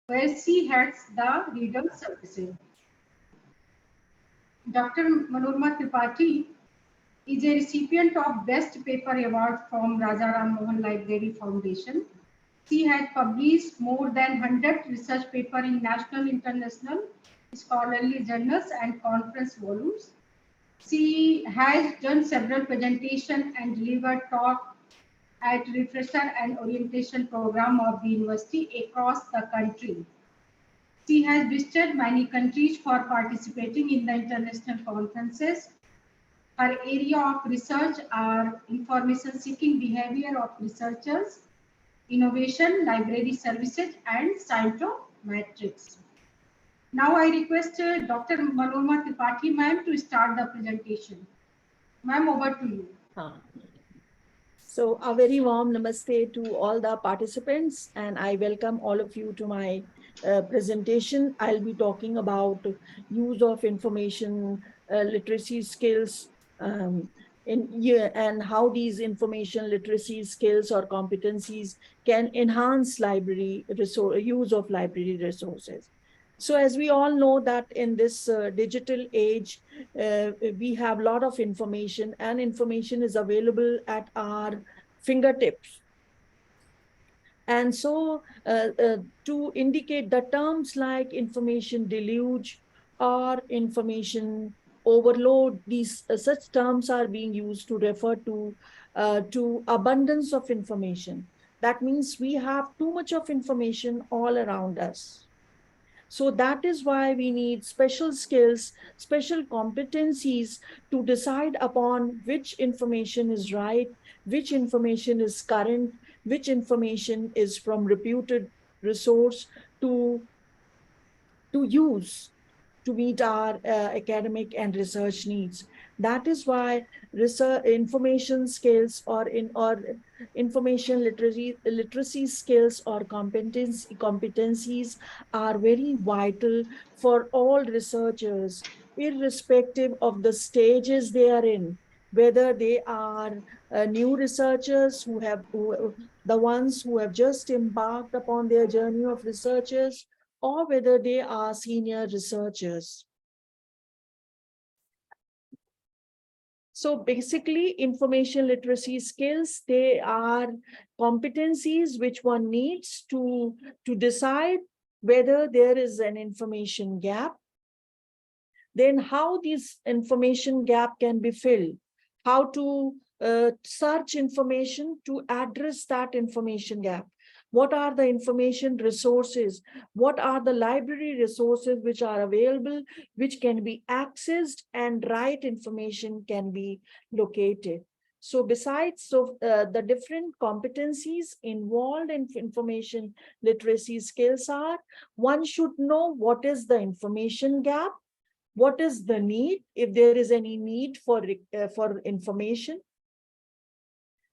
where she heads the reader services. Dr. Manorama Tripathi is a recipient of Best Paper Award from Rajaram Mohan Library Foundation. She has published more than 100 research papers in national, international, scholarly journals and conference volumes. She has done several presentations and delivered talks at refresher and orientation program of the university across the country. She has visited many countries for participating in the international conferences. Her area of research are information seeking behavior of researchers, innovation, library services, and scientometrics. Now I request Dr. Manorama Tripathi ma'am to start the presentation. Ma'am, over to you. So a very warm namaste to all the participants, and I welcome all of you to my presentation. I'll be talking about use of information literacy skills and how these information literacy skills or competencies can enhance use of library resources. So as we all know that in this digital age, we have a lot of information, and information is available at our fingertips. And so to indicate the terms like information deluge or information overload, these such terms are being used to refer to abundance of information. That means we have too much of information all around us. So that is why we need special skills, special competencies to decide upon which information is right, which information is current, which information is from reputed resource to use to meet our academic and research needs. That is why research information skills or information literacy skills or competencies are very vital for all researchers, irrespective of the stages they are in, whether they are new researchers the ones who have just embarked upon their journey of researchers, or whether they are senior researchers. So basically, information literacy skills, they are competencies which one needs to decide whether there is an information gap, then how this information gap can be filled, how to search information to address that information gap. What are the information resources? What are the library resources which are available, which can be accessed and right information can be located? So besides the different competencies involved in information literacy skills are, one should know what is the information gap, what is the need, if there is any need for information.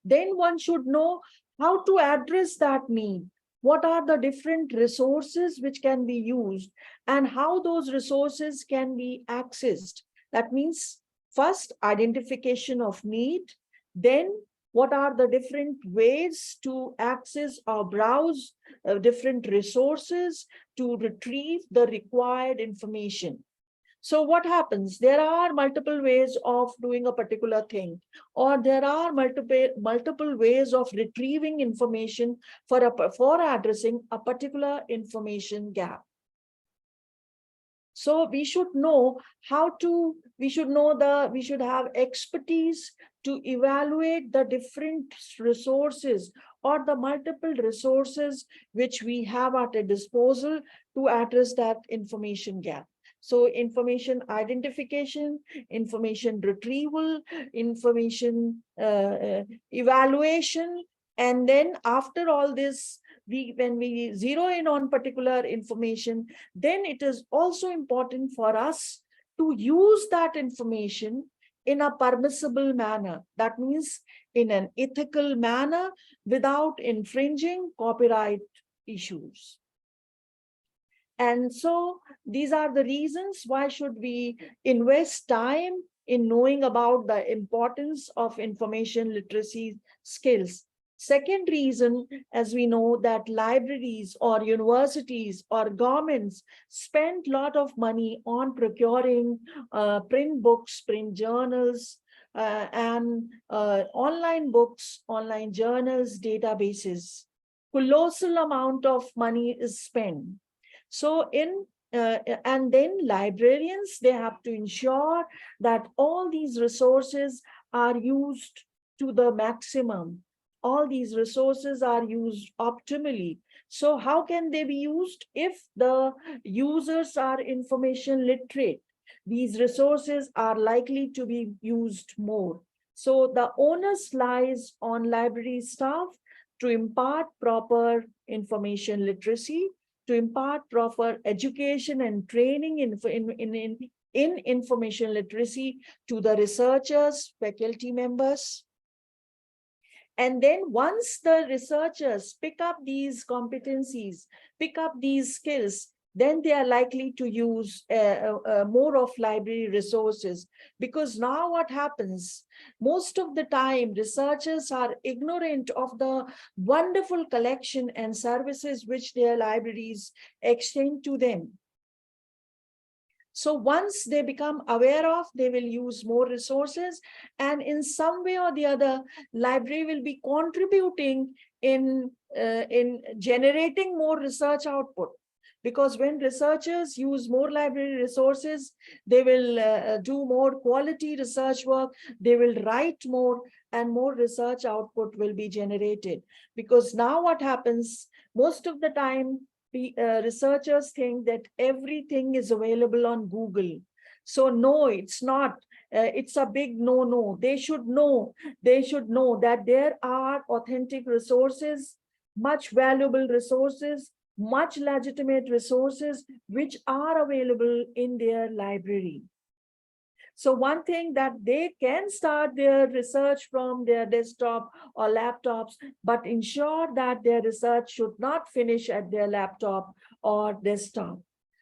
Then one should know how to address that need. What are the different resources which can be used and how those resources can be accessed? That means first identification of need, then what are the different ways to access or browse different resources to retrieve the required information. So what happens? There are multiple ways of doing a particular thing, or there are multiple ways of retrieving information for addressing a particular information gap. So we should know we should have expertise to evaluate the different resources or the multiple resources which we have at a disposal to address that information gap. So information identification, information retrieval, information evaluation, and then after all this, when we zero in on particular information, then it is also important for us to use that information in a permissible manner. That means in an ethical manner without infringing copyright issues. And so these are the reasons why should we invest time in knowing about the importance of information literacy skills. Second reason, as we know, that libraries or universities or governments spend a lot of money on procuring print books, print journals, and online books, online journals, databases. Colossal amount of money is spent. So and then librarians, they have to ensure that all these resources are used to the maximum. All these resources are used optimally. So how can they be used? If the users are information literate, these resources are likely to be used more. So the onus lies on library staff to impart proper information literacy, to impart proper education and training in information literacy to the researchers, faculty members. And then once the researchers pick up these competencies, pick up these skills, then they are likely to use more of library resources. Because now what happens, most of the time, researchers are ignorant of the wonderful collection and services which their libraries extend to them. So once they become aware of, they will use more resources, and in some way or the other, library will be contributing in generating more research output. Because when researchers use more library resources, they will do more quality research work, they will write more, and more research output will be generated. Because now what happens, most of the time, researchers think that everything is available on Google. So no, it's not. It's a big no. They should know that there are authentic resources, much valuable resources, much legitimate resources which are available in their library. So one thing, that they can start their research from their desktop or laptops, but ensure that their research should not finish at their laptop or desktop.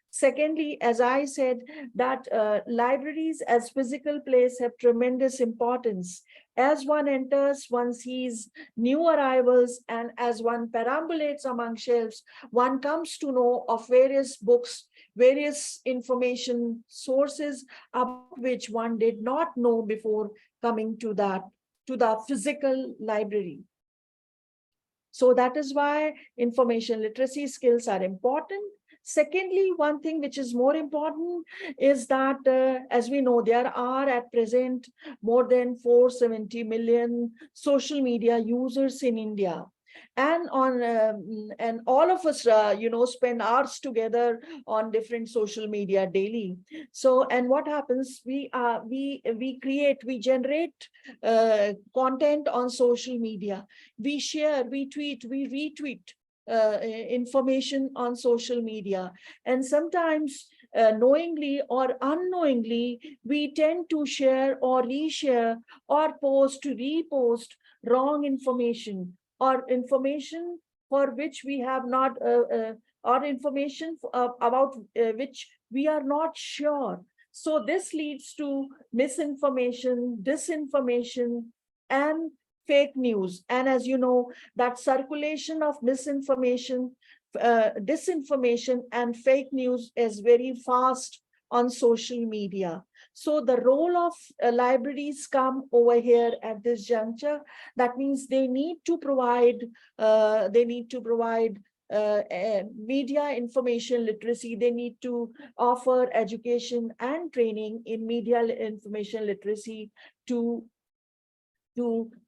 Secondly, as I said, that libraries as physical place have tremendous importance. As one enters, one sees new arrivals, and as one perambulates among shelves, one comes to know of various books, various information sources about which one did not know before coming to the physical library. So that is why information literacy skills are important. Secondly, one thing which is more important is that, as we know, there are at present more than 470 million social media users in India. And and all of us, spend hours together on different social media daily. So, and what happens? We generate content on social media. We share, we tweet, we retweet information on social media, and sometimes knowingly or unknowingly, we tend to share or reshare or repost wrong information, or information for which we have not or information about which we are not sure. So this leads to misinformation, disinformation, and fake news. And as you know, that circulation of misinformation, disinformation, and fake news is very fast on social media. So the role of libraries come over here at this juncture. That means they need to provide media information literacy. They need to offer education and training in media information literacy to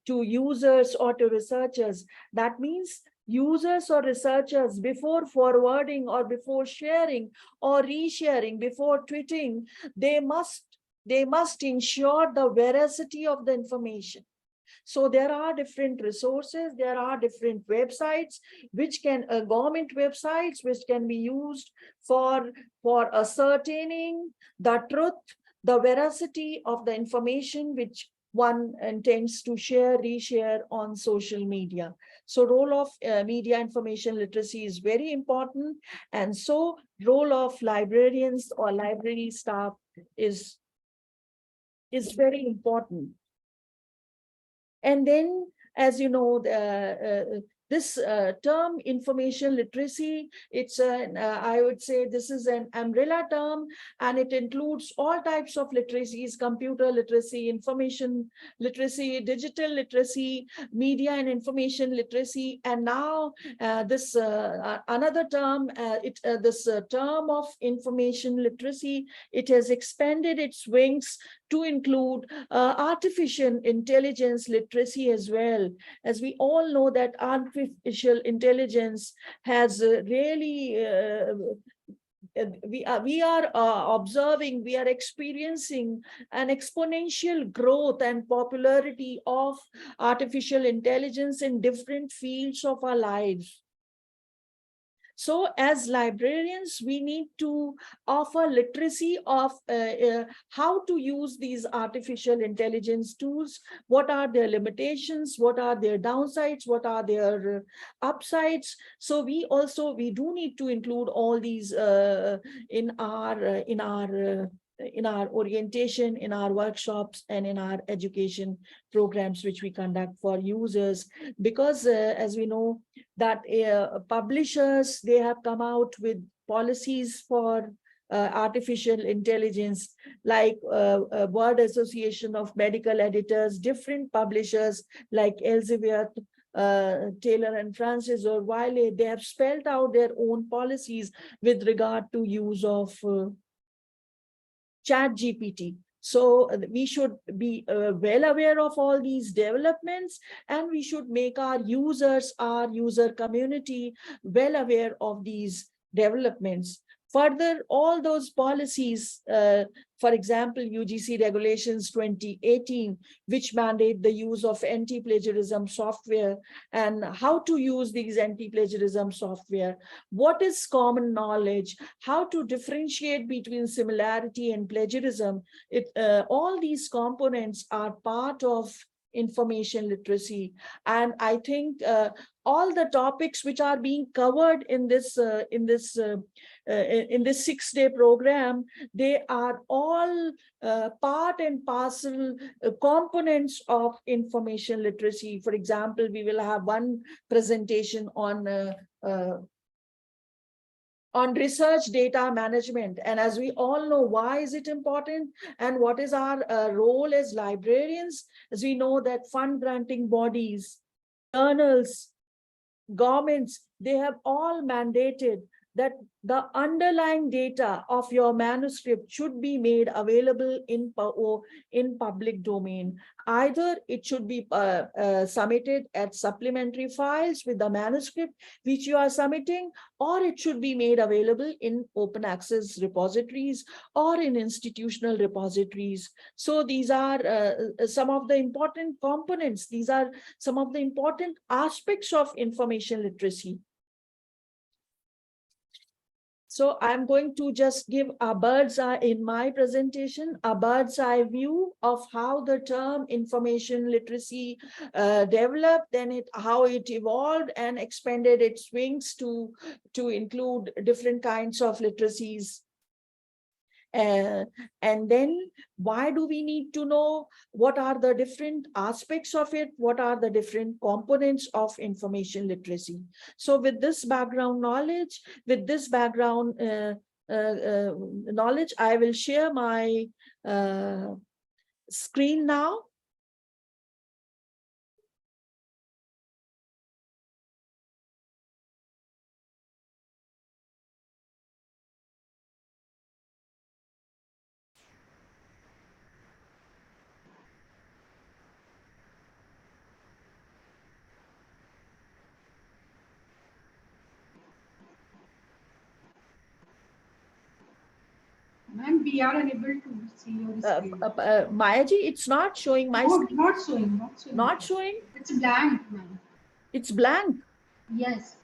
users or to researchers. That means users or researchers, before forwarding or before sharing or resharing, before tweeting, they must ensure the veracity of the information. So there are different resources, there are different websites, which can government websites, which can be used for ascertaining the truth, the veracity of the information which one intends to share, reshare on social media. So role of media information literacy is very important. And so role of librarians or library staff is very important. And then as you know, this term information literacy, it's an, I would say this is an umbrella term, and it includes all types of literacies: computer literacy, information literacy, digital literacy, media and information literacy. And now this another term, this term of information literacy, it has expanded its wings to include artificial intelligence literacy as well. As we all know that artificial intelligence has really we are observing, we are experiencing an exponential growth and popularity of artificial intelligence in different fields of our lives. So as librarians, we need to offer literacy of how to use these artificial intelligence tools, what are their limitations, what are their downsides, what are their upsides. So we do need to include all these in our orientation, in our workshops, and in our education programs which we conduct for users. Because as we know that publishers, they have come out with policies for artificial intelligence, like Word Association of Medical Editors, different publishers like Elsevier, Taylor and Francis or Wiley, they have spelled out their own policies with regard to use of ChatGPT. So we should be well aware of all these developments, and we should make our users, our user community, well aware of these developments. Further, all those policies, for example, UGC Regulations 2018, which mandate the use of anti-plagiarism software and how to use these anti-plagiarism software, what is common knowledge, how to differentiate between similarity and plagiarism. All these components are part of information literacy. And I think all the topics which are being covered in this 6-day program, they are all part and parcel components of information literacy. For example, we will have one presentation on research data management. And as we all know, why is it important and what is our role as librarians? As we know that fund granting bodies, journals, governments, they have all mandated that the underlying data of your manuscript should be made available in public domain. Either it should be submitted as supplementary files with the manuscript which you are submitting, or it should be made available in open access repositories or in institutional repositories. So these are some of the important components. These are some of the important aspects of information literacy. So I'm going to just give a bird's eye in my presentation, a bird's eye view of how the term information literacy developed, then how it evolved and expanded its wings to include different kinds of literacies. And then why do we need to know what are the different aspects of it? What are the different components of information literacy? So with this background knowledge, knowledge, I will share my screen now. Ma'am, we are unable to see your screen. Mayaji, it's not showing my screen. Not showing. Not showing? It's blank, ma'am. It's blank? Yes.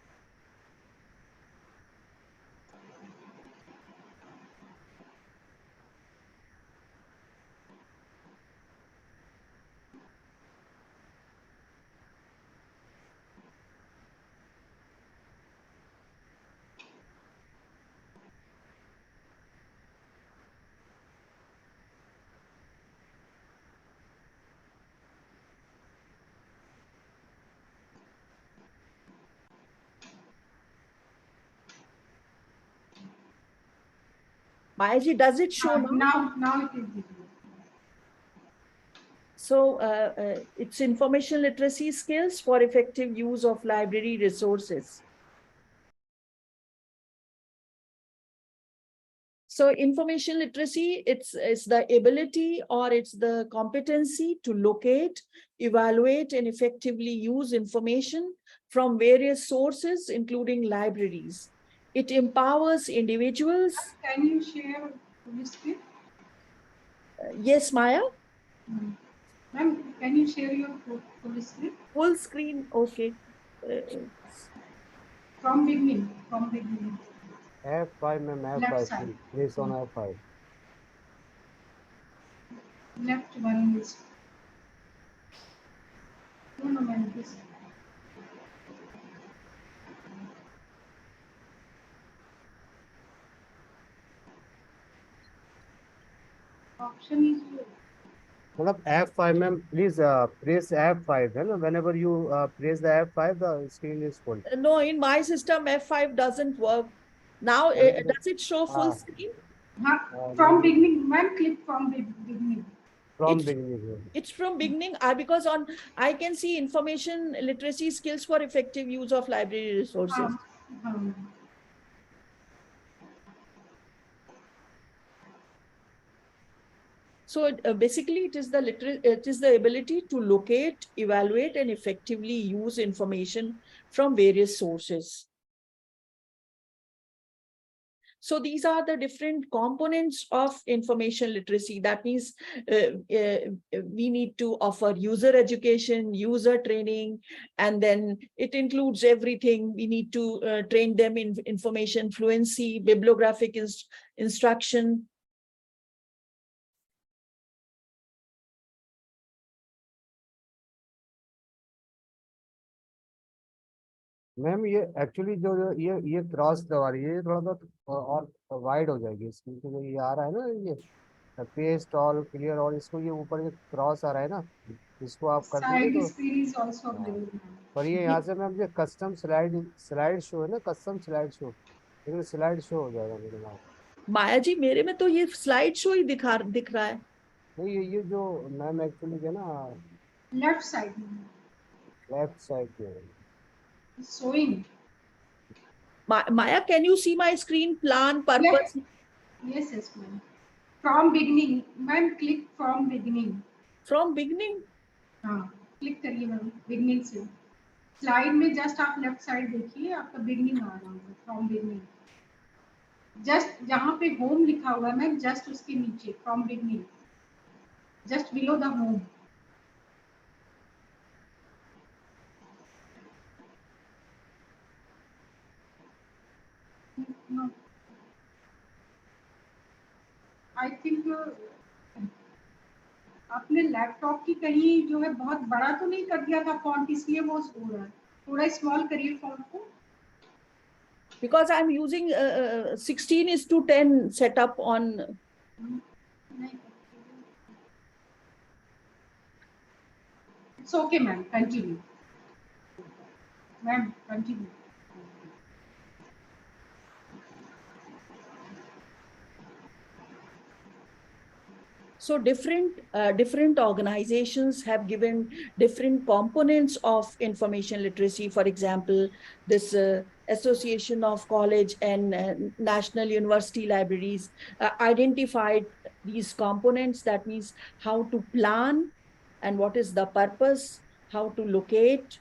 Mayaji, does it show now? Now it is visible. So it's information literacy skills for effective use of library resources. So information literacy, it's the ability or it's the competency to locate, evaluate, and effectively use information from various sources, including libraries. It empowers individuals. Can you share this screen? Yes, Maya? Ma'am, can you share your full screen? Full screen, okay. From beginning. F5, ma'am, Left F5, side. please on F5. Left one is. No, ma'am, this. Option is. F5, ma'am, please press F5. Whenever you press the F5, the screen is full. No, in my system, F5 doesn't work. Now, does it show full screen? From beginning, ma'am, click from beginning. Beginning. It's from beginning, because I can see information literacy skills for effective use of library resources. So basically, it is the ability to locate, evaluate, and effectively use information from various sources. So these are the different components of information literacy. That means we need to offer user education, user training, and then it includes everything. We need to train them in information fluency, bibliographic instruction. Ma'am ये actually जो ये cross दबा रही है, ये थोड़ा सा और वाइड हो जाएगी इसकी, तो ये आ रहा है ना, ये पेस्ट ऑल क्लियर, और इसको ये ऊपर ये क्रॉस आ रहा है ना, इसको आप कर देंगे तो। पर ये यहाँ से मैम ये कस्टम स्लाइड शो है ना, कस्टम स्लाइड शो, लेकिन स्लाइड शो हो जाएगा मेरे में। माया जी, मेरे में तो ये स्लाइड शो ही दिख रहा है। नहीं, ये जो मैम एक्चुअली है ना, लेफ्ट साइड पे showing. Maya, can you see my screen plan purpose? Yes, ma'am. From beginning, ma'am, click from beginning. From beginning? हाँ, क्लिक करिए मैम, beginning से। स्लाइड में जस्ट आप लेफ्ट साइड देखिए, आपका बिगनिंग आ रहा है, फ्रॉम बिगनिंग। जस्ट जहाँ पे होम लिखा हुआ है मैम, जस्ट उसके नीचे from beginning, just below the home. I think आपने लैपटॉप की कहीं जो है बहुत बड़ा तो नहीं कर दिया था फॉन्ट, इसलिए वो हो रहा है। थोड़ा स्मॉल करिए फॉन्ट को। Because I'm using 16:10 setup on. It's okay, ma'am. Continue. Ma'am, continue. So different organizations have given different components of information literacy. For example, this Association of College and National University Libraries identified these components. That means how to plan and what is the purpose, how to locate,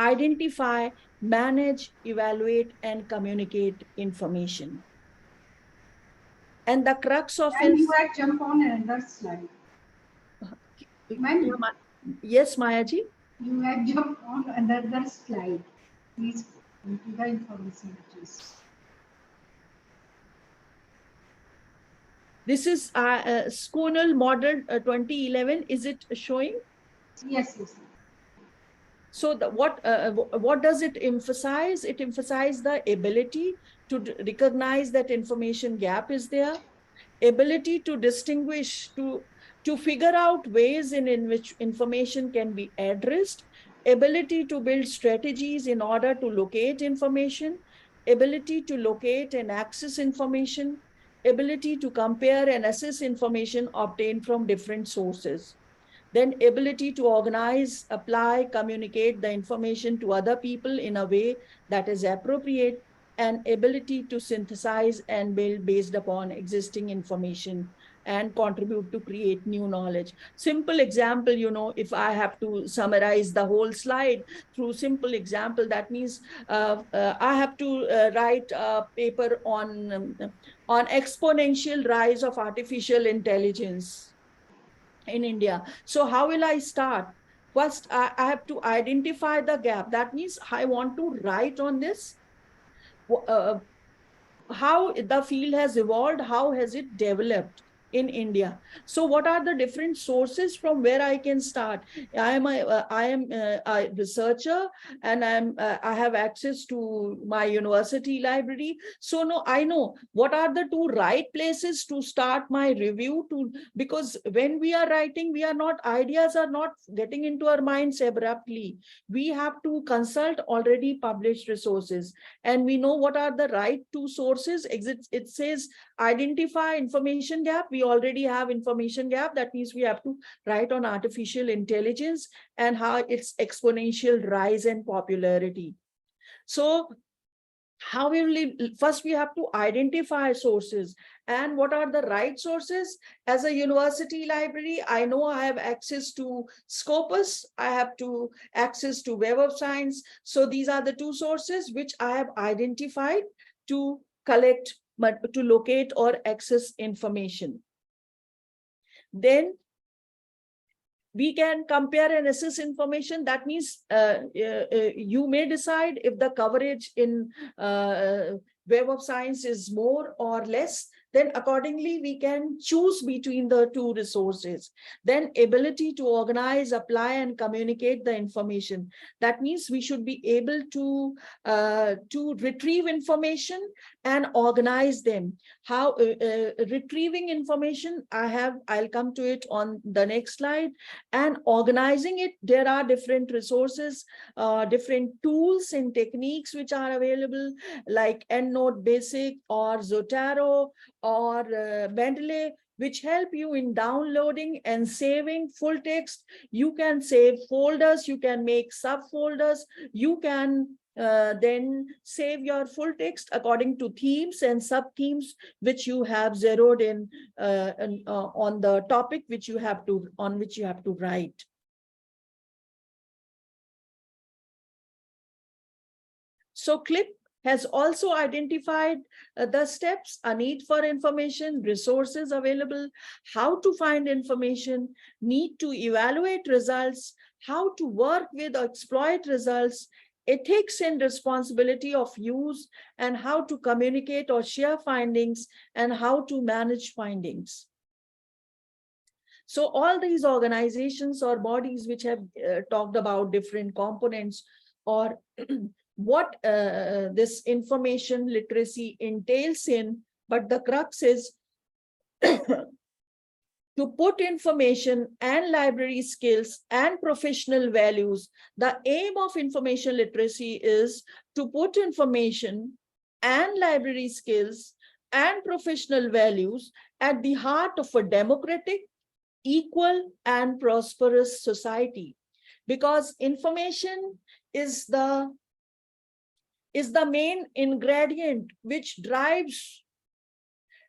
identify, manage, evaluate, and communicate information. And the crux of it. You had jump on another slide. Yes, Mayaji? You had jump on another slide. Please into the information. This is Schoonell Model 2011. Is it showing? Yes. So what does it emphasize? It emphasizes the ability to recognize that information gap is there, ability to distinguish, to figure out ways in which information can be addressed, ability to build strategies in order to locate information, ability to locate and access information, ability to compare and assess information obtained from different sources. Then ability to organize, apply, communicate the information to other people in a way that is appropriate, and ability to synthesize and build based upon existing information and contribute to create new knowledge. Simple example, if I have to summarize the whole slide through simple example, that means I have to write a paper on exponential rise of artificial intelligence in India. So how will I start? First, I have to identify the gap. That means I want to write on this. How the field has evolved, how has it developed in India. So what are the different sources from where I can start? I am a researcher, and I have access to my university library. So no, I know what are the two right places to start my review to, because when we are writing, ideas are not getting into our minds abruptly. We have to consult already published resources, and we know what are the right two sources. It says identify information gap. We already have information gap. That means we have to write on artificial intelligence and how its exponential rise and popularity. So how will we, first we have to identify sources, and what are the right sources. As a university library, I know I have access to Scopus, I have to access to Web of Science. So these are the two sources which I have identified to collect, to locate or access information. Then we can compare and assess information. That means you may decide if the coverage in Web of Science is more or less. Then accordingly, we can choose between the two resources. Then ability to organize, apply, and communicate the information. That means we should be able to retrieve information and organize them. How retrieving information, I'll come to it on the next slide. And organizing it, there are different resources, different tools and techniques which are available, like EndNote Basic or Zotero or Mendeley, which help you in downloading and saving full text. You can save folders, you can make subfolders, you can then save your full text according to themes and sub-themes which you have zeroed in on the topic which you have to write. So CLIP has also identified the steps, a need for information, resources available, how to find information, need to evaluate results, how to work with or exploit results, ethics and responsibility of use, and how to communicate or share findings, and how to manage findings. So all these organizations or bodies which have talked about different components or what this information literacy entails in, but the crux is to put information and library skills and professional values. The aim of information literacy is to put information and library skills and professional values at the heart of a democratic, equal, and prosperous society. Because information is the main ingredient which drives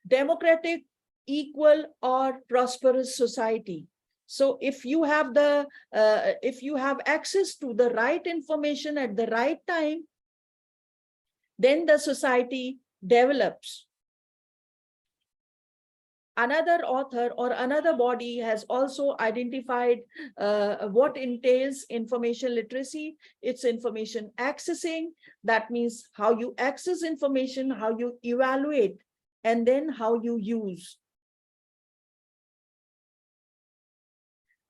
democratic, equal, or prosperous society. So if you have access to the right information at the right time, then the society develops. Another author or another body has also identified what entails information literacy. It's information accessing. That means how you access information, how you evaluate, and then how you use.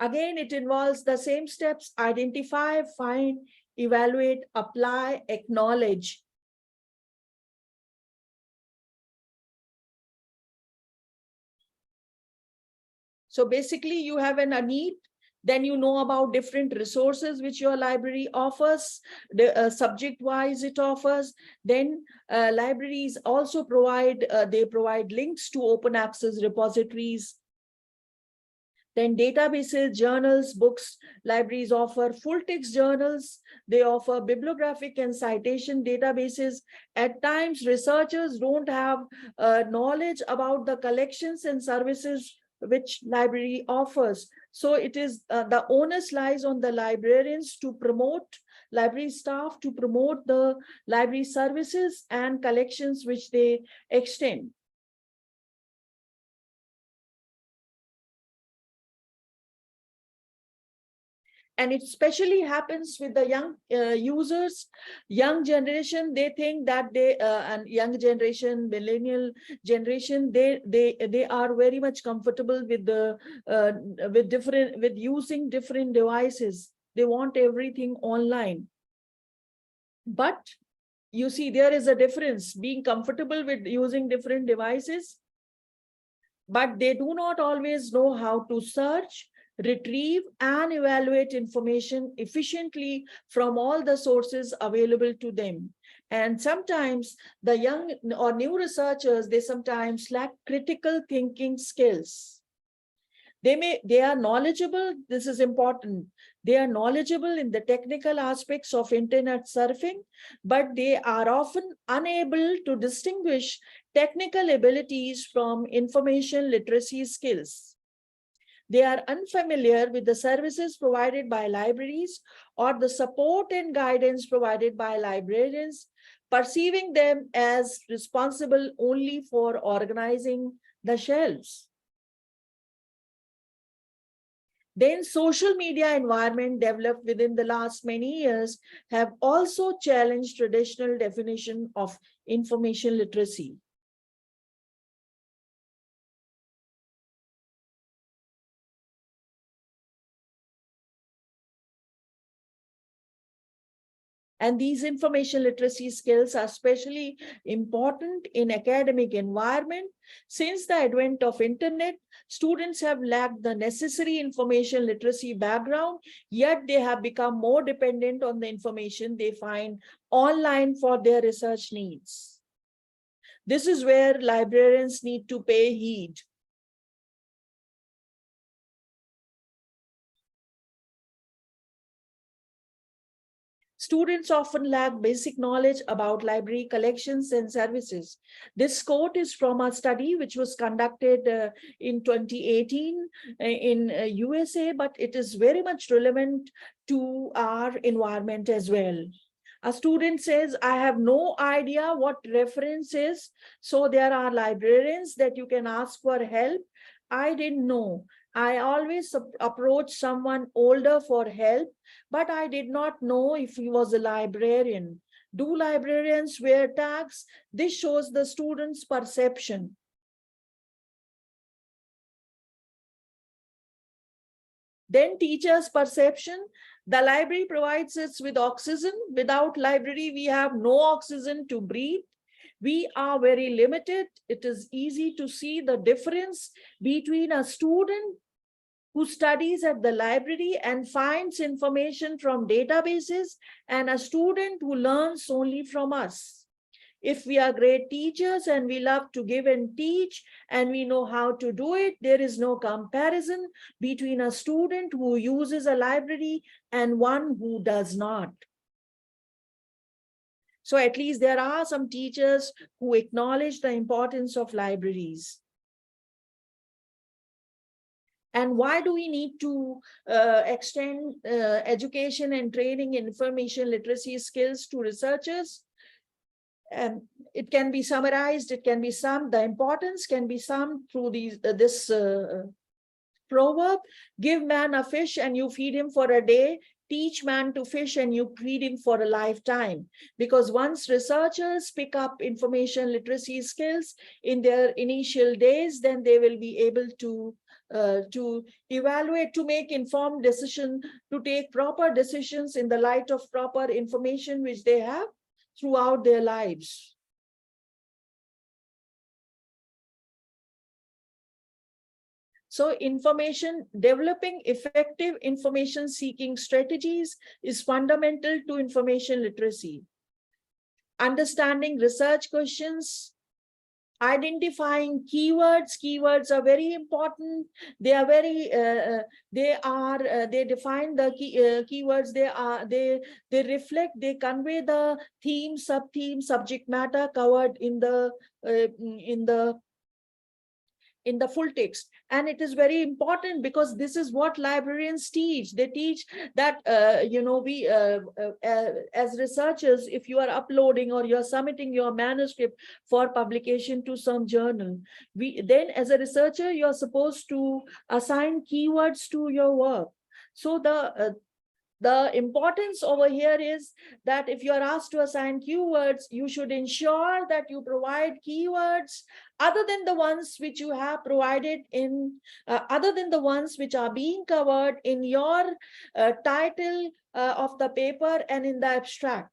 Again, it involves the same steps: identify, find, evaluate, apply, acknowledge. So basically, you have a need Then you know about different resources which your library offers, subject-wise it offers. Then libraries also provide, they provide links to open access repositories. Then databases, journals, books, libraries offer full text journals. They offer bibliographic and citation databases. At times, researchers don't have knowledge about the collections and services which library offers. So it is the onus lies on the librarians to promote, library staff to promote the library services and collections which they extend. And it especially happens with the young users, young generation. They think that they and young generation, millennial generation, they are very much comfortable with the with using different devices. They want everything online. But you see, there is a difference being comfortable with using different devices, but they do not always know how to search, retrieve, and evaluate information efficiently from all the sources available to them. And sometimes the young or new researchers, they sometimes lack critical thinking skills. They are knowledgeable, this is important. They are knowledgeable in the technical aspects of internet surfing, but they are often unable to distinguish technical abilities from information literacy skills. They are unfamiliar with the services provided by libraries or the support and guidance provided by librarians, perceiving them as responsible only for organizing the shelves. Then social media environment developed within the last many years have also challenged traditional definition of information literacy. And these information literacy skills are especially important in academic environment. Since the advent of internet, students have lacked the necessary information literacy background, yet they have become more dependent on the information they find online for their research needs. This is where librarians need to pay heed. Students often lack basic knowledge about library collections and services. This quote is from a study which was conducted in 2018 in USA, but it is very much relevant to our environment as well. A student says, I have no idea what reference is, so there are librarians that you can ask for help. I didn't know. I always approach someone older for help, but I did not know if he was a librarian. Do librarians wear tags? This shows the student's perception. Then teachers' perception. The library provides us with oxygen. Without library, we have no oxygen to breathe. We are very limited. It is easy to see the difference between a student who studies at the library and finds information from databases and a student who learns only from us. If we are great teachers and we love to give and teach and we know how to do it, there is no comparison between a student who uses a library and one who does not. So at least there are some teachers who acknowledge the importance of libraries. And why do we need to extend education and training in information literacy skills to researchers? It can be summarized, it can be summed, the importance can be summed through this proverb: give man a fish and you feed him for a day, teach man to fish and you feed him for a lifetime. Because once researchers pick up information literacy skills in their initial days, then they will be able to evaluate, to make informed decision, to take proper decisions in the light of proper information which they have throughout their lives. So developing effective information seeking strategies is fundamental to information literacy. Understanding research questions, identifying keywords. Keywords are very important. They are very, they define the keywords. They reflect, they convey the theme, sub-theme, subject matter covered in the full text. And it is very important because this is what librarians teach. They teach that, as researchers, if you are uploading or you're submitting your manuscript for publication to some journal, then as a researcher, you're supposed to assign keywords to your work. So the importance over here is that if you are asked to assign keywords, you should ensure that you provide keywords other than the ones which you have provided other than the ones which are being covered in your title of the paper and in the abstract.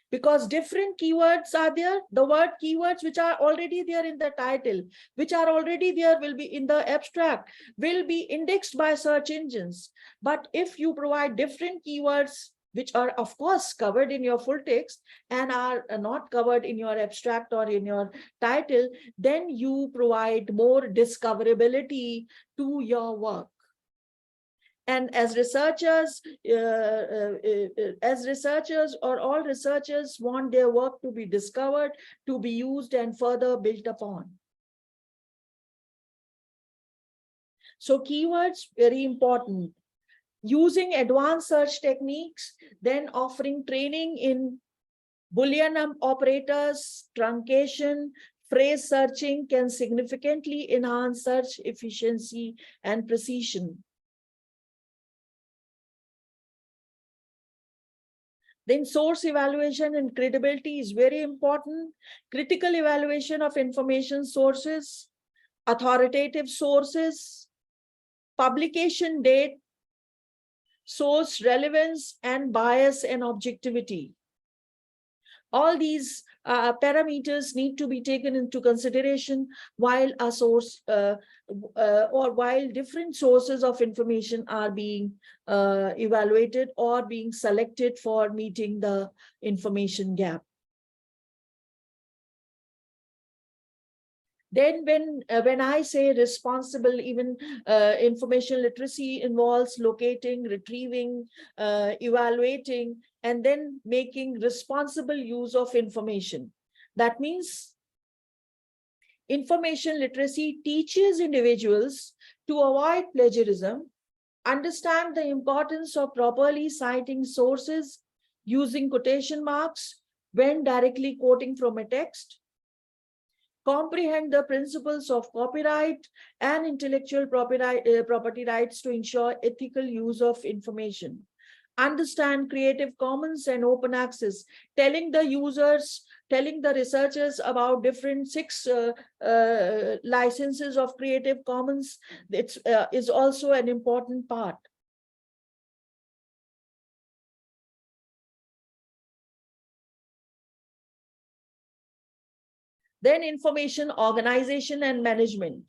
Because different keywords are there. The word keywords which are already there in the title, which are already there will be in the abstract, will be indexed by search engines. But if you provide different keywords, which are of course covered in your full text and are not covered in your abstract or in your title, then you provide more discoverability to your work. And as researchers or all researchers want their work to be discovered, to be used and further built upon. So keywords, very important. Using advanced search techniques, then offering training in Boolean operators, truncation, phrase searching can significantly enhance search efficiency and precision. Then source evaluation and credibility is very important. Critical evaluation of information sources, authoritative sources, publication date, source relevance, and bias and objectivity. All these parameters need to be taken into consideration while a source or while different sources of information are being evaluated or being selected for meeting the information gap. Then when I say responsible, even information literacy involves locating, retrieving, evaluating, and then making responsible use of information. That means information literacy teaches individuals to avoid plagiarism, understand the importance of properly citing sources, using quotation marks when directly quoting from a text, comprehend the principles of copyright and intellectual property rights to ensure ethical use of information, understand Creative Commons and open access, telling the researchers about different 6 licenses of Creative Commons. It's is also an important part. Then information organization and management.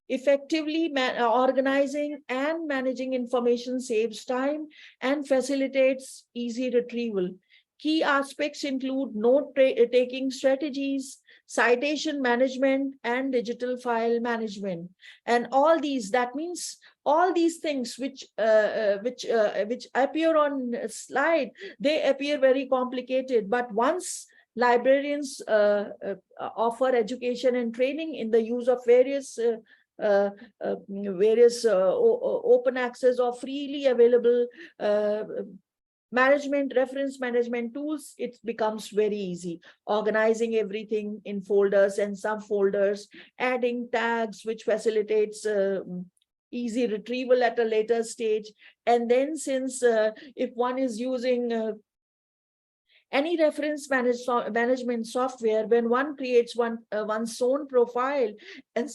Effectively organizing and managing information saves time and facilitates easy retrieval. Key aspects include note-taking strategies, citation management, and digital file management. And all these, that means all these things which appear on a slide, they appear very complicated. But once librarians offer education and training in the use of various open access or freely available reference management tools, it becomes very easy. Organizing everything in folders and subfolders, adding tags which facilitates easy retrieval at a later stage. And then since if one is using any reference management software, when one creates one's own profile, and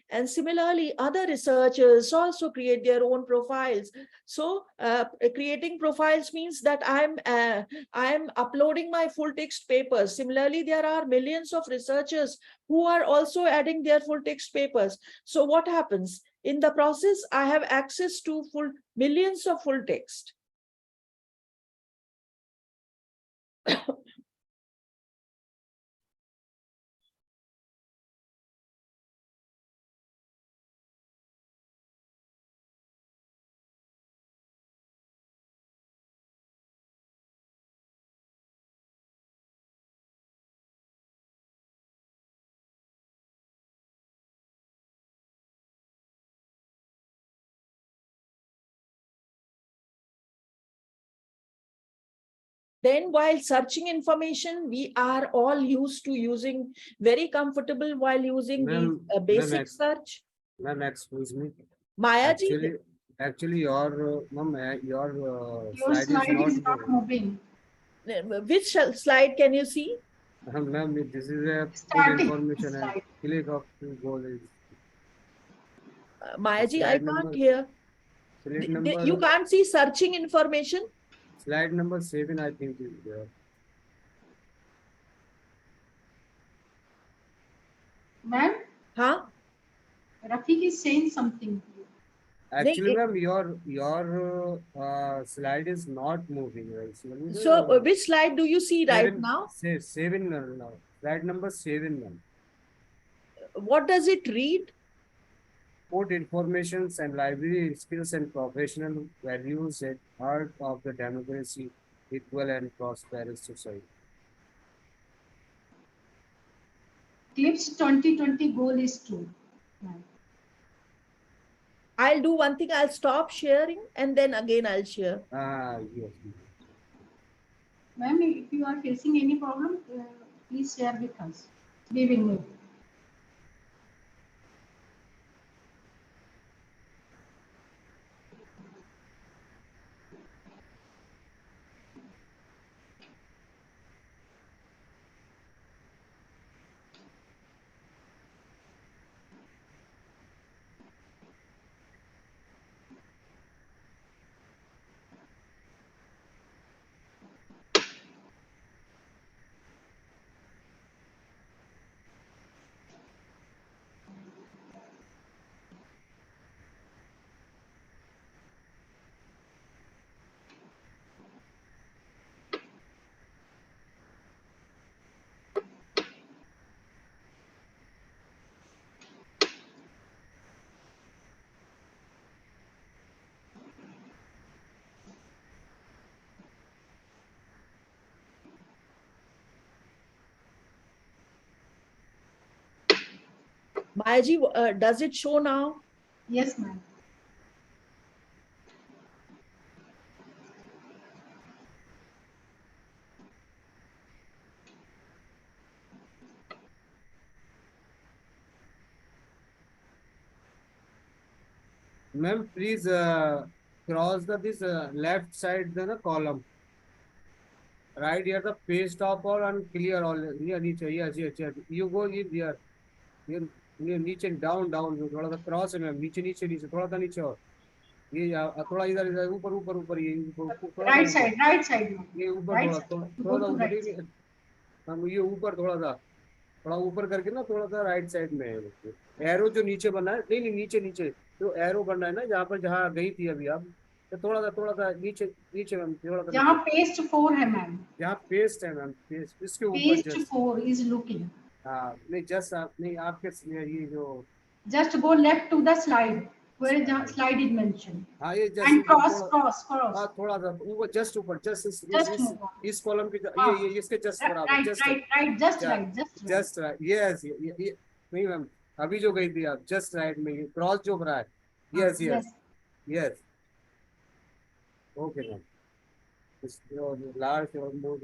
and similarly other researchers also create their own profiles. So creating profiles means that I'm uploading my full text papers. Similarly, there are millions of researchers who are also adding their full text papers. So what happens in the process? I have access to millions of full text. Then while searching information, we are all used to using, very comfortable while using these basic search. Ma'am, excuse me. Maya ji, Actually, your Your slide is not moving. which slide can you see? Ma'am, this is a good Starting information and slide. click of to go is Maya ji, I slide can't number, hear. slide number, You can't see searching information? slide number 7, I think is there. Ma'am, Huh? Rafiq is saying something. Actually, ma'am, your slide is not moving. Right? So which slide do you see right now? 7 now. Slide number 7, ma'am. What does it read? Put informations and library skills and professional values at heart of the democracy, equal and prosperous society. CLIPS 2020 goal is true. I'll do one thing. I'll stop sharing and then again I'll share. Yes. Ma'am, if you are facing any problem, please share with us. We will know. Maya ji, does it show now? Yes, ma'am. Ma'am, please cross this left side the column. Right here the paste top or and clear all. Here, yes. You go in here. ये नीचे down थोड़ा सा cross है ma'am, नीचे थोड़ा सा नीचे और ये थोड़ा इधर ऊपर ये Right side. ये ऊपर Right थोड़ा side. थोड़ा सा ऊपर Right. हम ये ऊपर थोड़ा ऊपर करके ना थोड़ा सा राइट साइड में है एरो जो नीचे बना है, नहीं नीचे जो एरो बना है ना जहाँ गई थी अभी आप, तो थोड़ा सा नीचे मैम, थोड़ा सा जहाँ पेस्ट 4 है मैम, यहाँ पेस्ट है मैम, पेस्ट इसके ऊपर पेस्ट 4 is looking. हाँ नहीं जस्ट नहीं आपके ये जो just go left to the slide where the slide is mentioned. हाँ ये जस्ट And cross. हाँ थोड़ा सा ऊपर जस्ट move on. इस कॉलम के ये इसके जस्ट बराबर right, just राइट यस ये नहीं मैम, अभी जो गई थी आप जस्ट राइट में क्रॉस जो करा है, यस ओके मैम, लास्ट और मोर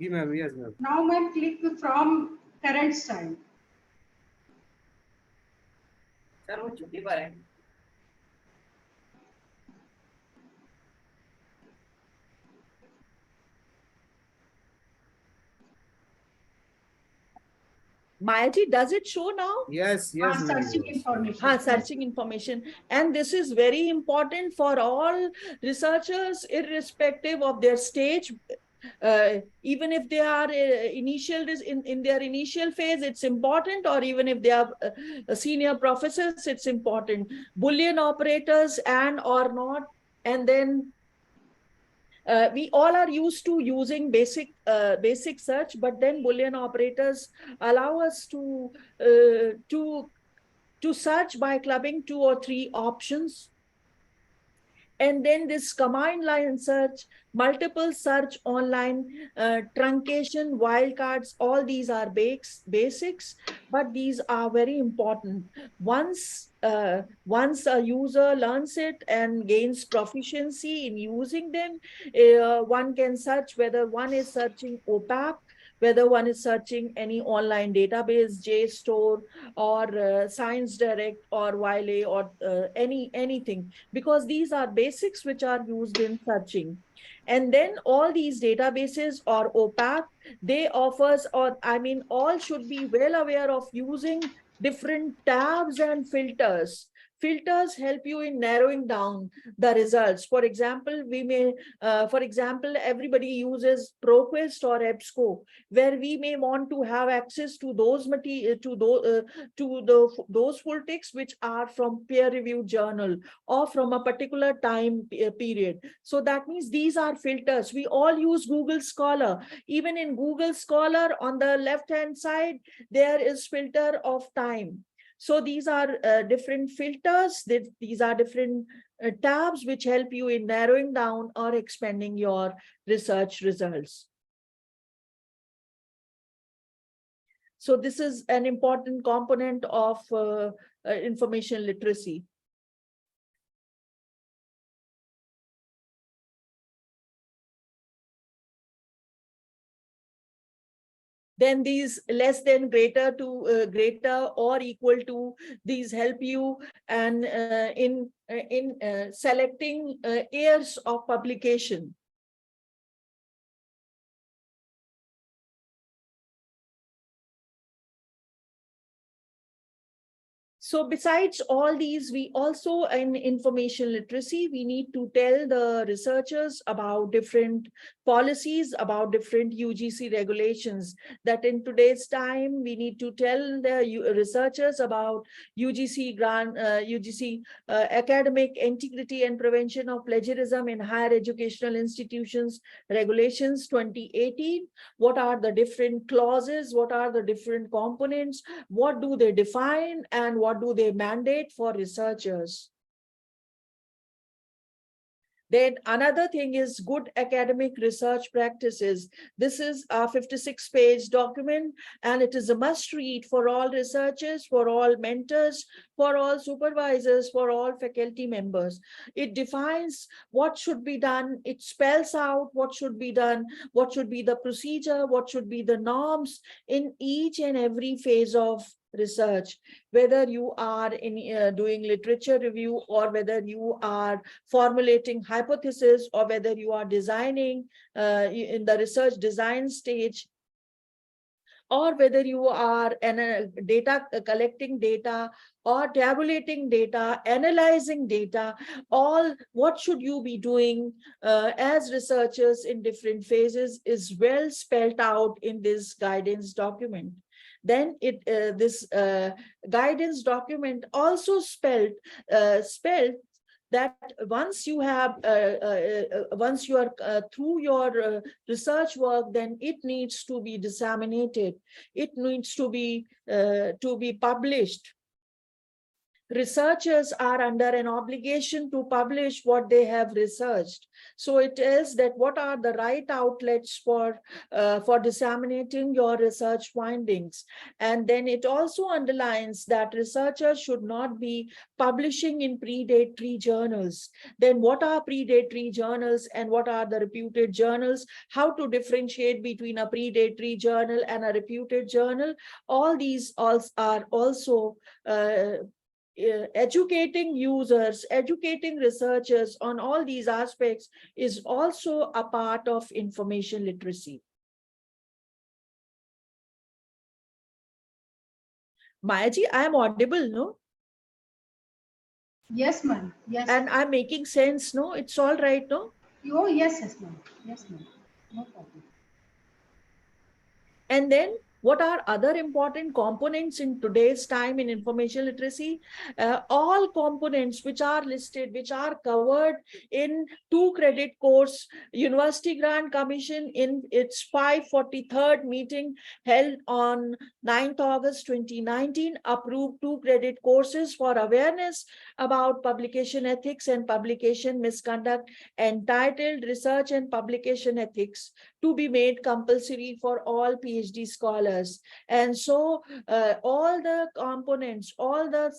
जी ma'am, yes ma'am. Now ma'am, click from current slide. Sir वो छुट्टी पर है. Mayaji, does it show now? Yes, yes, ma'am. Searching Yes. information. Searching information. And this is very important for all researchers, irrespective of their stage. Even if they are in their initial phase, it's important, or even if they are senior professors, it's important. Boolean operators and or not. And then we all are used to using basic search, but then Boolean operators allow us to search by clubbing 2 or 3 options. And then this command line search, multiple search online, truncation, wildcards, all these are basics, but these are very important. Once a user learns it and gains proficiency in using them, one can search whether one is searching OPAC, whether one is searching any online database, JSTOR, or Science Direct, or Wiley, or anything, because these are basics which are used in searching. And then all these databases or OPAC, they offers, or I mean, all should be well aware of using different tabs and filters. Filters help you in narrowing down the results. For example, everybody uses ProQuest or EBSCO, where we may want to have access to those those full texts which are from peer-reviewed journal or from a particular time period. So that means these are filters. We all use Google Scholar. Even in Google Scholar, on the left-hand side, there is filter of time. So these are different filters. These are different tabs which help you in narrowing down or expanding your research results. So this is an important component of information literacy. Then these less than, greater to, greater or equal to, these help you and in selecting years of publication. So besides all these, we also, in information literacy, we need to tell the researchers about different policies, about different UGC regulations, that in today's time, we need to tell the researchers about UGC academic integrity and prevention of plagiarism in higher educational institutions, regulations 2018. What are the different clauses? What are the different components? What do they define, and what do they mandate for researchers? Then another thing is good academic research practices. This is a 56-page document, and it is a must read for all researchers, for all mentors, for all supervisors, for all faculty members. It defines what should be done. It spells out what should be done, what should be the procedure, what should be the norms in each and every phase of research, whether you are doing literature review, or whether you are formulating hypothesis, or whether you are designing in the research design stage, or whether you are collecting data or tabulating data, analyzing data. All what should you be doing as researchers in different phases is well spelled out in this guidance document. Then this guidance document also spelled that once you have once you are through your research work, then it needs to be disseminated. It needs to be published. Researchers are under an obligation to publish what they have researched. So it is that what are the right outlets for disseminating your research findings. And then it also underlines that researchers should not be publishing in predatory journals. Then what are predatory journals and what are the reputed journals? How to differentiate between a predatory journal and a reputed journal? All these are also educating users, educating researchers on all these aspects is also a part of information literacy. Mayaji, I am audible, no? Yes, ma'am. Yes. And I'm making sense, no? It's all right, no? Oh, yes, yes, ma'am. Yes, ma'am. No problem. And then what are other important components in today's time in information literacy? All components which are listed, which are covered in 2 credit course, University Grant Commission in its 543rd meeting held on 9th August 2019 approved 2 credit courses for awareness about publication ethics and publication misconduct entitled Research and Publication Ethics to be made compulsory for all PhD scholars. And so all the components, all the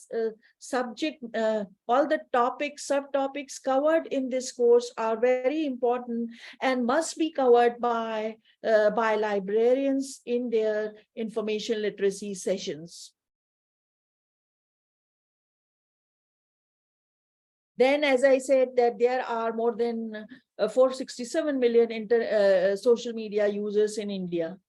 all the topics, subtopics covered in this course are very important and must be covered by librarians in their information literacy sessions. Then, as I said, that there are more than 467 million social media users in India.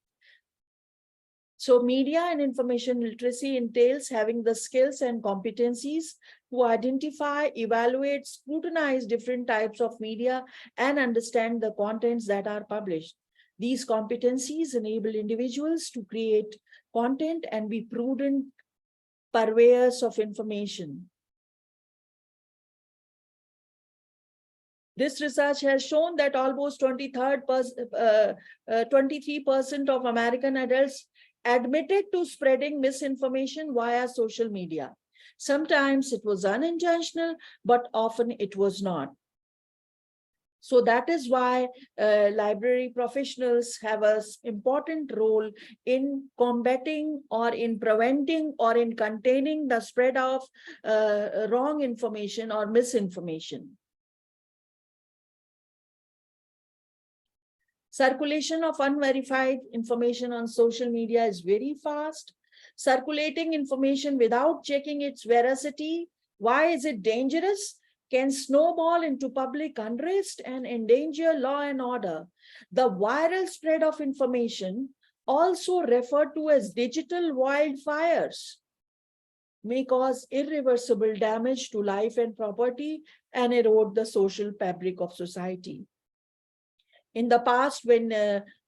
So media and information literacy entails having the skills and competencies to identify, evaluate, scrutinize different types of media and understand the contents that are published. These competencies enable individuals to create content and be prudent purveyors of information. This research has shown that almost 23% of American adults admitted to spreading misinformation via social media. Sometimes it was unintentional, but often it was not. So that is why library professionals have an important role in combating or in preventing or in containing the spread of wrong information or misinformation. Circulation of unverified information on social media is very fast. Circulating information without checking its veracity, why is it dangerous, can snowball into public unrest and endanger law and order. The viral spread of information, also referred to as digital wildfires, may cause irreversible damage to life and property and erode the social fabric of society. In the past, when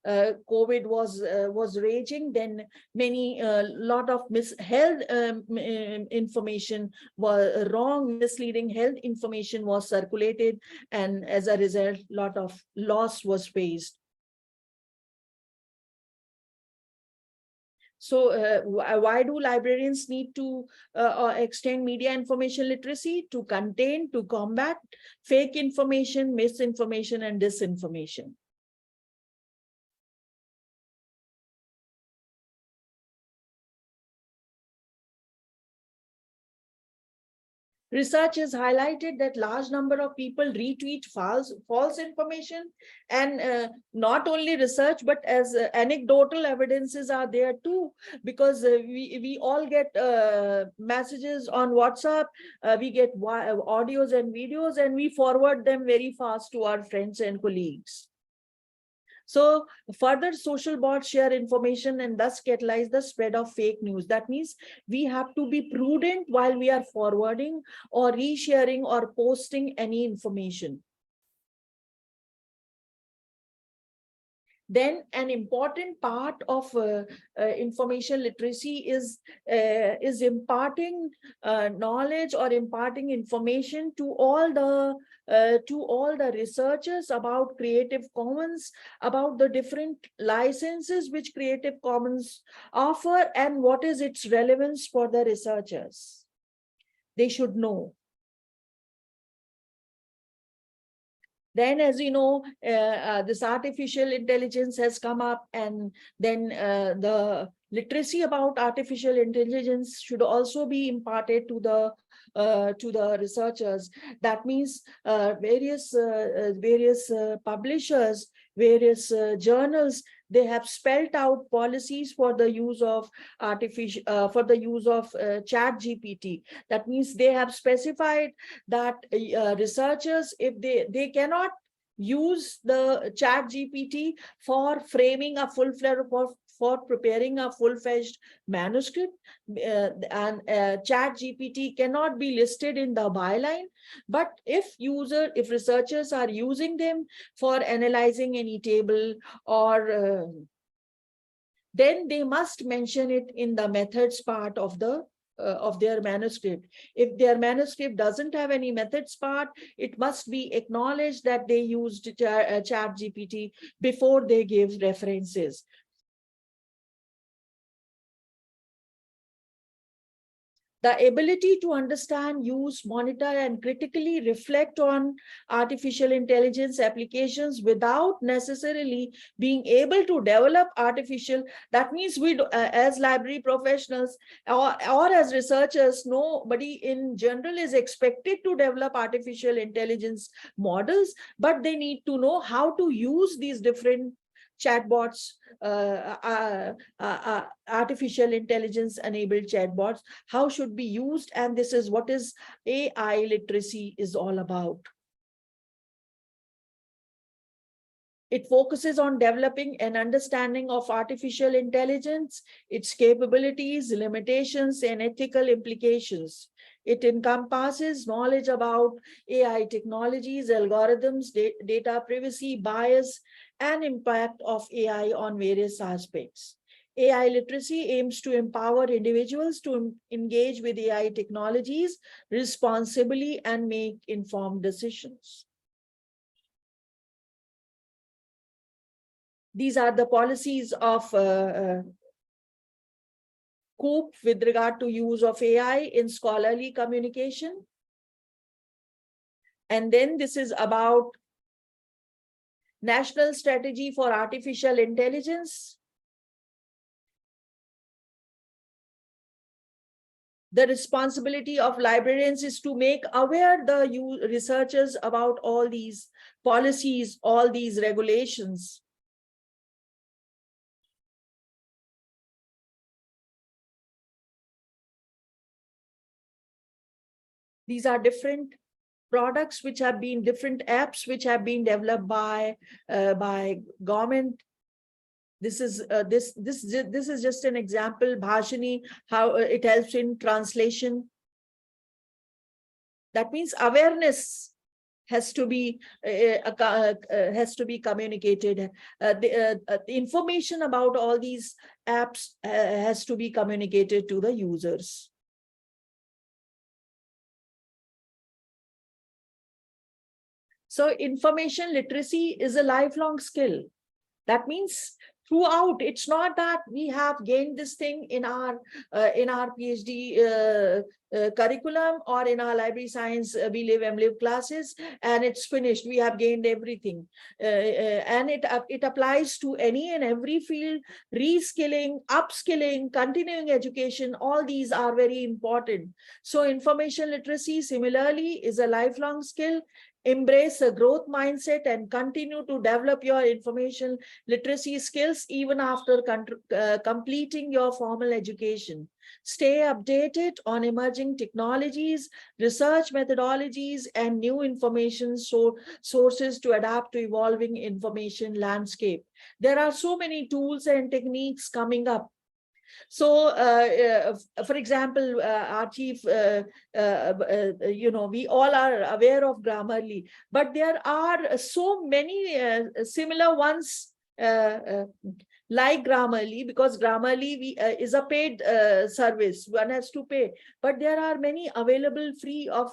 COVID was raging, then lot of health information was wrong, misleading health information was circulated, and as a result, lot of loss was faced. So why do librarians need to extend media information literacy? To contain, to combat fake information, misinformation, and disinformation. Research has highlighted that large number of people retweet false information, and not only research, but as anecdotal evidences are there too, because we all get messages on WhatsApp, we get audios and videos, and we forward them very fast to our friends and colleagues. So further, social bots share information and thus catalyze the spread of fake news. That means we have to be prudent while we are forwarding or resharing or posting any information. Then an important part of information literacy is imparting knowledge or imparting information to all the researchers about Creative Commons, about the different licenses which Creative Commons offer and what is its relevance for the researchers. They should know. Then, as you know, this artificial intelligence has come up, and then the literacy about artificial intelligence should also be imparted to the researchers. That means various publishers, various journals, they have spelled out policies for the use of chat GPT. That means they have specified that researchers, if they cannot use the chat GPT for framing a for preparing a full-fledged manuscript, and chat GPT cannot be listed in the byline. But if researchers are using them for analyzing any table or then they must mention it in the methods part of their manuscript. If their manuscript doesn't have any methods part, it must be acknowledged that they used chat GPT before they give references. The ability to understand, use, monitor, and critically reflect on artificial intelligence applications without necessarily being able to develop that means we, as library professionals or as researchers, nobody in general is expected to develop artificial intelligence models, but they need to know how to use these different chatbots, artificial intelligence enabled chatbots, how should be used, and this is what is AI literacy is all about. It focuses on developing an understanding of artificial intelligence, its capabilities, limitations, and ethical implications. It encompasses knowledge about AI technologies, algorithms, data privacy, bias, and impact of AI on various aspects. AI literacy aims to empower individuals to engage with AI technologies responsibly and make informed decisions. These are the policies of COOP with regard to use of AI in scholarly communication. And then this is about National Strategy for Artificial Intelligence. The responsibility of librarians is to make aware the researchers about all these policies, all these regulations. These are different products which have been, different apps which have been developed by government. This is just an example, Bhashini, how it helps in translation. That means awareness has to be communicated. The information about all these apps has to be communicated to the users. So information literacy is a lifelong skill. That means throughout, it's not that we have gained this thing in our PhD curriculum or in our library science we live MLive classes and it's finished. We have gained everything, and it applies to any and every field. Reskilling, upskilling, continuing education, all these are very important. So information literacy similarly is a lifelong skill. Embrace a growth mindset and continue to develop your information literacy skills even after completing your formal education. Stay updated on emerging technologies, research methodologies, and new information sources to adapt to evolving information landscape. There are so many tools and techniques coming up. So, for example, our chief, we all are aware of Grammarly, but there are so many similar ones like Grammarly, because Grammarly is a paid service. One has to pay, but there are many available free of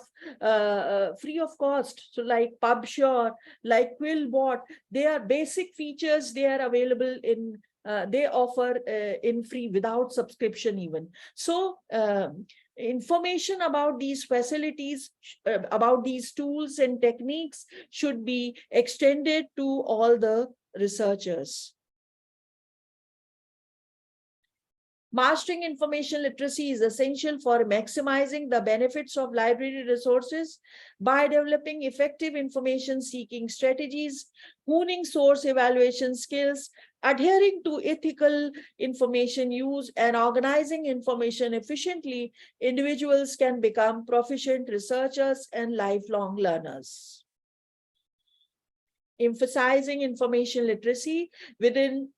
cost. So, like PubSure, like Quillbot, they are basic features. They are available in. They offer in free without subscription even. So information about these facilities, about these tools and techniques should be extended to all the researchers. Mastering information literacy is essential for maximizing the benefits of library resources by developing effective information seeking strategies, honing source evaluation skills, adhering to ethical information use, and organizing information efficiently. Individuals can become proficient researchers and lifelong learners. emphasizing information literacy within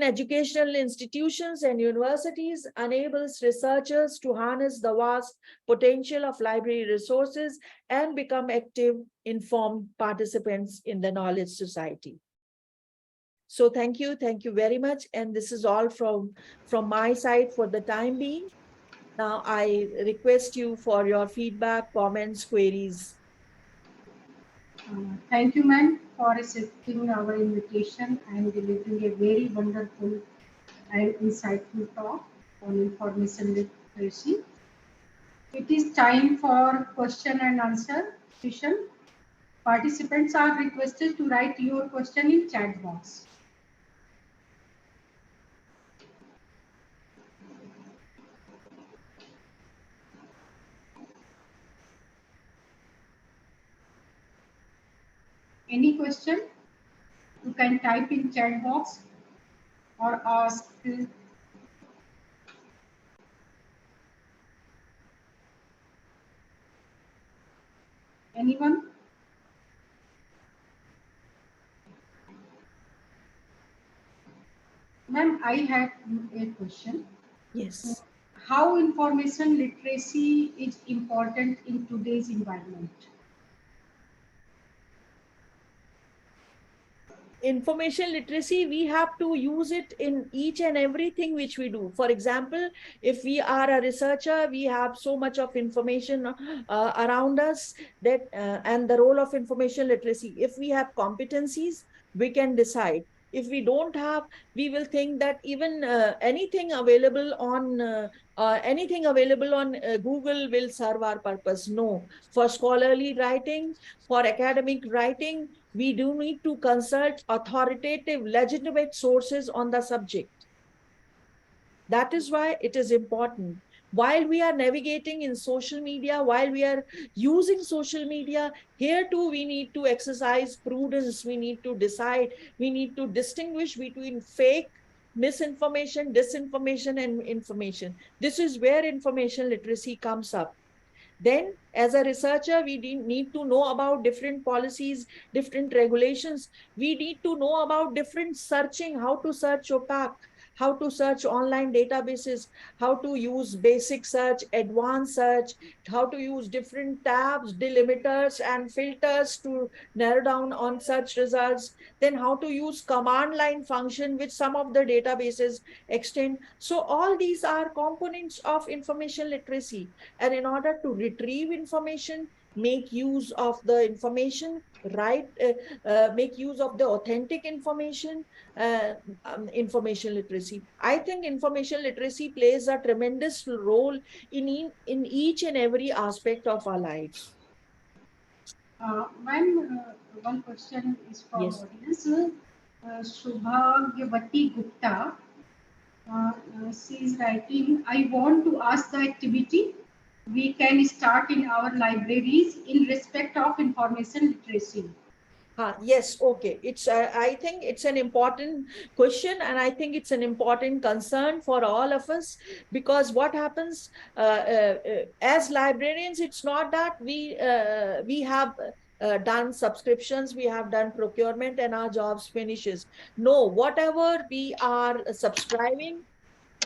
educational institutions and universities enables researchers to harness the vast potential of library resources and become active, informed participants in the knowledge society. So thank you very much. And this is all from my side for the time being. Now I request you for your feedback, comments, queries. Thank you, ma'am, for accepting our invitation and delivering a very wonderful and insightful talk on information literacy. It is time for question and answer session. Participants are requested to write your question in chat box. Any question? You can type in chat box or ask. Anyone? Ma'am, I have a question. Yes. How information literacy is important in today's environment? Information literacy, we have to use it in each and everything which we do. For example, if we are a researcher, we have so much of information around us that and the role of information literacy. If we have competencies, we can decide. If we don't have, we will think that even anything available on Google will serve our purpose. No, for scholarly writing, for academic writing, we do need to consult authoritative, legitimate sources on the subject. That is why it is important. While we are navigating in social media, while we are using social media, here too we need to exercise prudence. We need to decide, we need to distinguish between fake, misinformation, disinformation, and information. This is where information literacy comes up. Then, as a researcher, we need to know about different policies, different regulations. We need to know about different searching, how to search OPAC, how to search online databases, how to use basic search, advanced search, how to use different tabs, delimiters, and filters to narrow down on search results. Then how to use command line function, which some of the databases extend. So all these are components of information literacy. And in order to retrieve information, make use of the information, make use of the authentic information, information literacy. I think information literacy plays a tremendous role in each and every aspect of our lives. Ma'am, one question is from Yes. audience. Shubhagyavati Gupta. She is writing, I want to ask the activity we can start in our libraries in respect of information literacy. Yes, okay. It's I think it's an important question, and I think it's an important concern for all of us, because what happens as librarians, it's not that we have done subscriptions, we have done procurement, and our jobs finishes. No, whatever we are subscribing,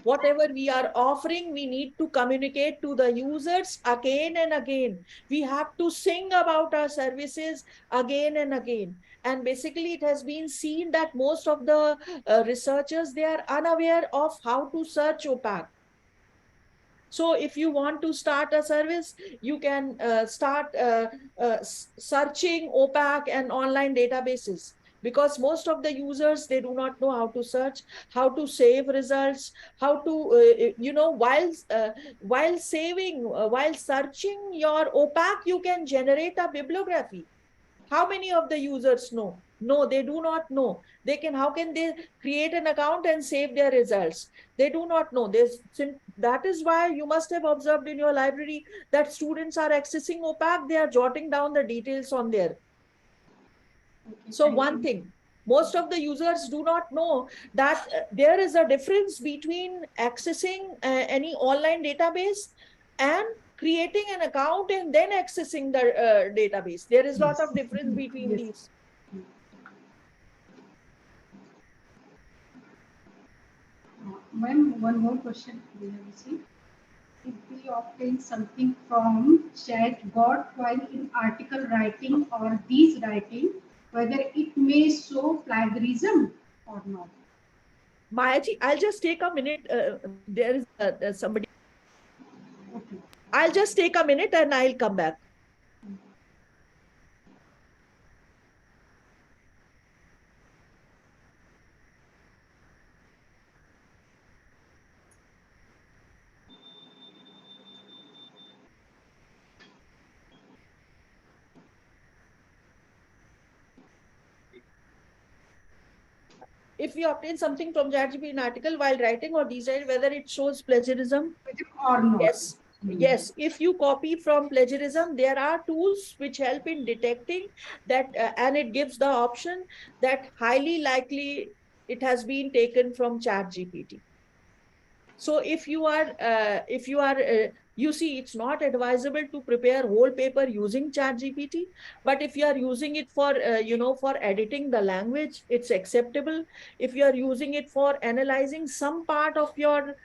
whatever we are offering, we need to communicate to the users again and again. We have to sing about our services again and again. And basically, it has been seen that most of the researchers, they are unaware of how to search OPAC. So if you want to start a service, you can start searching OPAC and online databases. Because most of the users, they do not know how to search, how to save results, how to, while saving, while searching your OPAC, you can generate a bibliography. How many of the users know? No, they do not know. How can they create an account and save their results? They do not know. That is why you must have observed in your library that students are accessing OPAC, they are jotting down the details on there. Okay, so one thing, most of the users do not know that there is a difference between accessing any online database and creating an account and then accessing the database. There is a lot of difference between these. Ma'am, one more question we have received. If we obtain something from chatbot while in article writing or these writing, whether it may show plagiarism or not. Mayaji, I'll just take a minute. There is somebody. Okay. I'll just take a minute and I'll come back. If we obtain something from ChatGPT in article while writing or design, whether it shows plagiarism Or not. yes. Yes, if you copy from plagiarism, there are tools which help in detecting that, and it gives the option that highly likely it has been taken from ChatGPT. So if you are, you see, it's not advisable to prepare whole paper using ChatGPT, but if you are using it for, for editing the language, it's acceptable. If you are using it for analyzing some part of your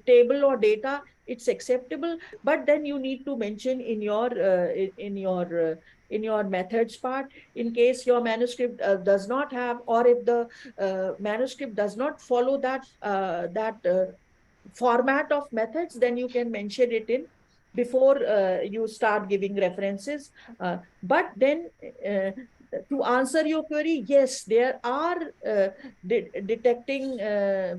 table or data, it's acceptable. But then you need to mention in your methods part, in case your manuscript does not have, or if the manuscript does not follow that format of methods, then you can mention it in before you start giving references. But then to answer your query, yes, there are detecting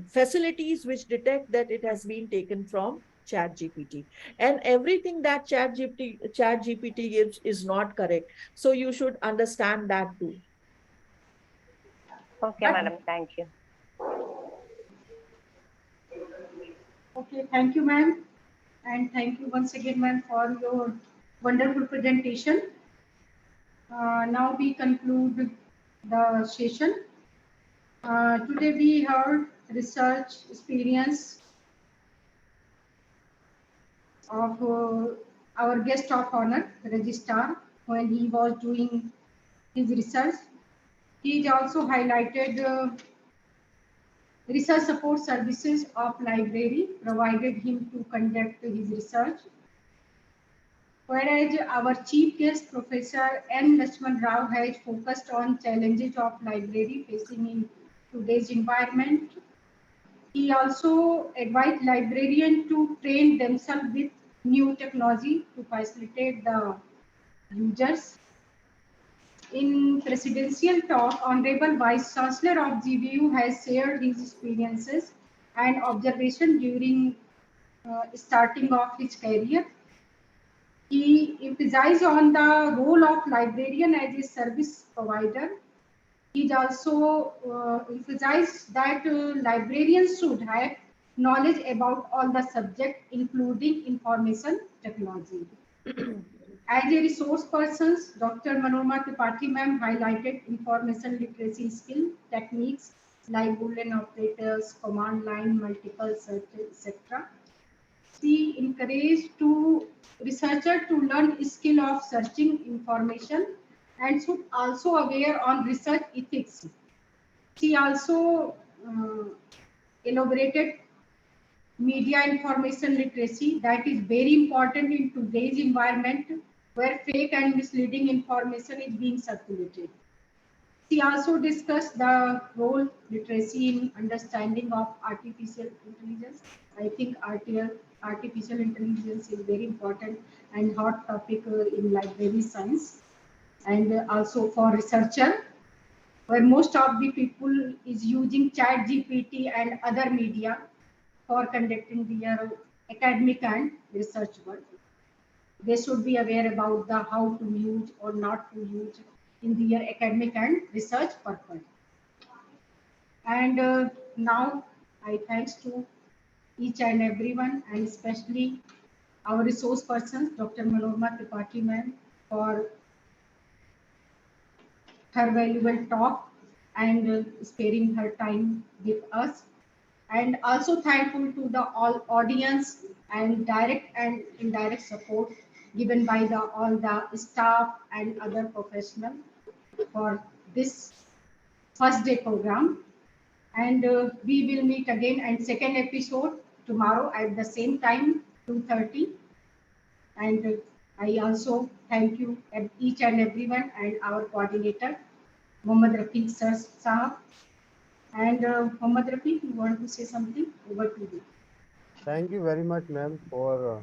facilities which detect that it has been taken from ChatGPT, and everything that ChatGPT gives is not correct. So you should understand that too. Okay, madam. Thank you. Okay, thank you, ma'am. And thank you once again, ma'am, for your wonderful presentation. Now we conclude the session. Today we heard research experience of our guest of honor, the registrar, when he was doing his research. He also highlighted research support services of library provided him to conduct his research. Whereas our chief guest, Professor N. Lakshman Rao, has focused on challenges of library facing in today's environment. He also advised librarians to train themselves with new technology to facilitate the users. In presidential talk, Honorable Vice Chancellor of GVU has shared his experiences and observation during starting off his career. He emphasized on the role of librarian as a service provider. He also emphasized that librarians should have knowledge about all the subjects, including information technology. As a resource person, Dr. Manorama Tripathi ma'am highlighted information literacy skill techniques like Boolean operators, command line, multiple search, etc. She encouraged to researcher to learn skill of searching information and should also aware on research ethics. She also elaborated media information literacy that is very important in today's environment where fake and misleading information is being circulated. She also discussed the role literacy in understanding of artificial intelligence. I think artificial intelligence is very important and hot topic in library science and also for researcher, where most of the people is using chat GPT and other media for conducting their academic and research work. They should be aware about the how to use or not to use in their academic and research purpose. And now I thanks to each and everyone, and especially our resource person, Dr. Manorama Tripathi ma'am, for her valuable talk and sparing her time with us. and also thankful to the all audience and direct and indirect support given by the all the staff and other professionals for this first day program. And we will meet again and second episode tomorrow at the same time 2:30. And I also thank you each and everyone and our coordinator Mohammad Rafiq sir Sahab. And Mohammad Rafiq, you want to say something? Over to you. Thank you very much, ma'am, for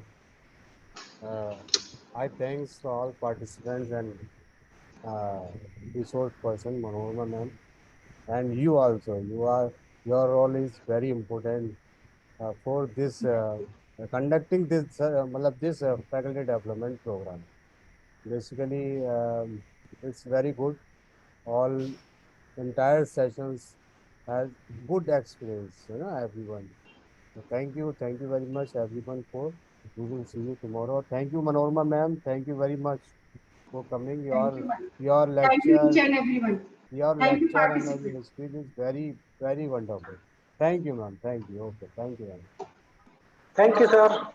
I thanks to all participants and uh, resource person, Manorama ma'am, and you also. Your role is very important for this conducting this this faculty development program. Basically, it's very good. All entire sessions has good experience, everyone. So thank you very much, everyone, for. We will see you tomorrow. Thank you, Manorama ma'am. Thank you very much for coming. Thank you, ma'am. Your Thank you, each lecture, and everyone. your Thank you, lecture and participants. your speech is very wonderful. Thank you, ma'am. Thank you. Okay. Thank you, ma'am. Thank you, sir.